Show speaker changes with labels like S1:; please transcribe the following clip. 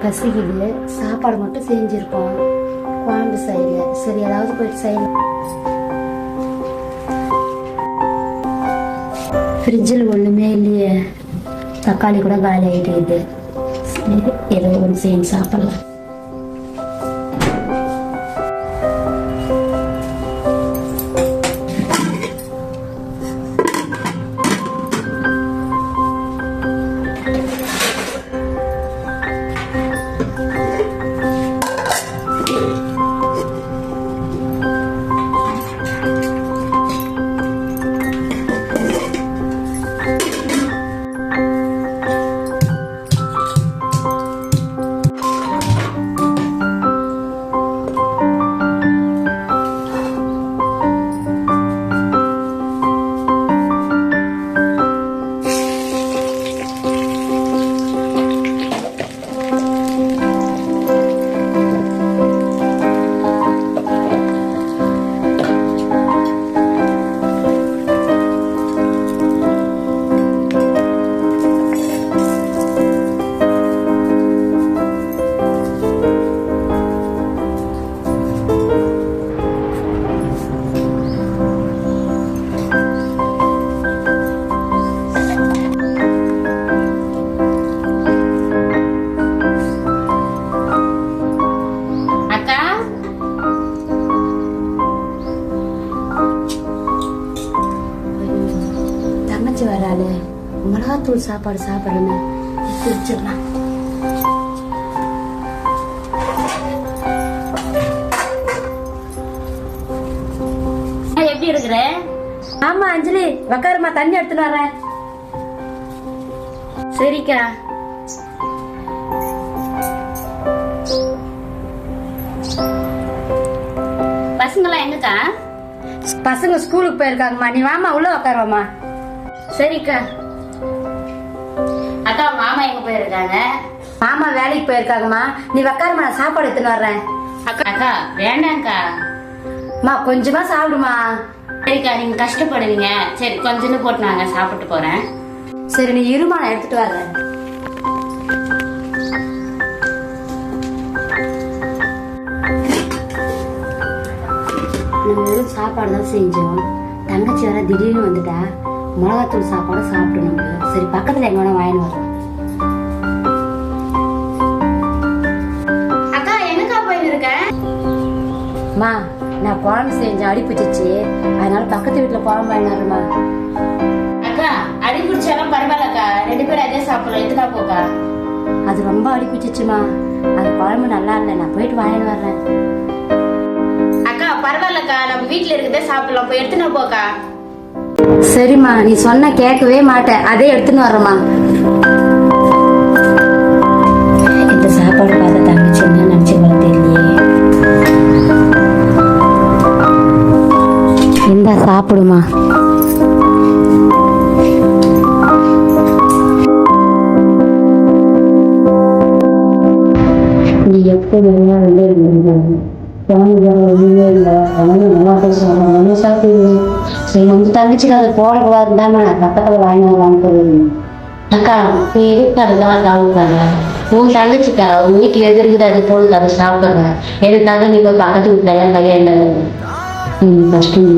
S1: பசிக்குது, சாப்பாடு மட்டும் செஞ்சிருக்கோம், குழம்பு செய்யல. சரி ஏதாவது போயிட்டு செய்யலாம். ஃப்ரிட்ஜில் ஒன்றுமே இல்லையே, தக்காளி கூட காலி ஆகிட்டு. ஏதோ ஒன்று செஞ்சு சாப்பிடலாம். வராது, மிளகாத்தூள் சாப்பாடு சாப்பிடணும். வச்சிடலாம். எப்படி இருக்கிற? ஆமா அஞ்சலி, உக்காருமா, தண்ணி எடுத்துன்னு வரேன். சரிக்கா. பசங்களாம் எங்கக்கா? பசங்க ஸ்கூலுக்கு போயிருக்காங்கம்மா. நீ வாமா, உள்ள உக்காருவாமா. சரிக்கா. அக்கா மாமா எங்க போயிருக்காங்க? மாமா வேலைக்கு போயிருக்காங்கம்மா. நீ உக்காருமா, நான் சாப்பாடு எடுத்துன்னு வர்றேன். அக்கா வேண்டாம்க்கா. மா கொஞ்சமா சாப்பிடுமா. சரிக்கா, நீங்க கஷ்டப்படுவீங்க. சரி கொஞ்சம் போட்டு நாங்க சாப்பிட்டு போறேன். சரி நீ இருமா, நான் எடுத்துட்டு வர்றேன். நம்ம வெறும் சாப்பாடு தான் செஞ்சோம். தங்கச்சி வர திடீர்னு வந்துட்டா, மிளகாத்தூள் சாப்பாடு சாப்பிடணும். சரி பக்கத்துல எங்க வேணா வாங்கிட்டு வரோம். அக்கா எங்கக்கா போயிட்டு இருக்க? மா நான் குழம்பு செஞ்சேன், அடி பிடிச்சிச்சு. அதனால பக்கத்து வீட்டுல குழம்பு வாங்கினாருமா. அக்கா அடி பிடிச்சாலும் பரவாயில்லக்கா, 2 பேரும் அதே சாப்பிடலாம். எதுனா போக்கா. அது ரொம்ப அடி பிடிச்சிச்சுமா. அது குழம்பு நல்லா இல்லை, நான் போயிட்டு வாங்கிட்டு வர்றேன். அக்கா பரவாயில்லக்கா, நம்ம வீட்டுல இருக்கதே சாப்பிடலாம். போய் எடுத்துனா போக்கா. சரிம்மா, நீ சொன்ன கேட்கவே மாட்டேன், அதே எடுத்துன்னு வர்றமா. இந்த சாப்பாடு பார்த்த தங்கச்சி என்ன நினைச்சுக்கல தெரியலையே. இந்த சாப்பிடுமா. நீ எப்போ தங்கச்சிக்கு அது போடக்கூடாதுதான் பக்கத்துல வாங்கினாங்க. அக்கா உன் தங்கச்சிக்கா வீட்டுல எது இருக்குது அது போடுது, அதை சாப்பிடுறேன். எதுக்காக நீங்க பக்கத்து வீட்டுல கையாண்ட கஷ்டம்.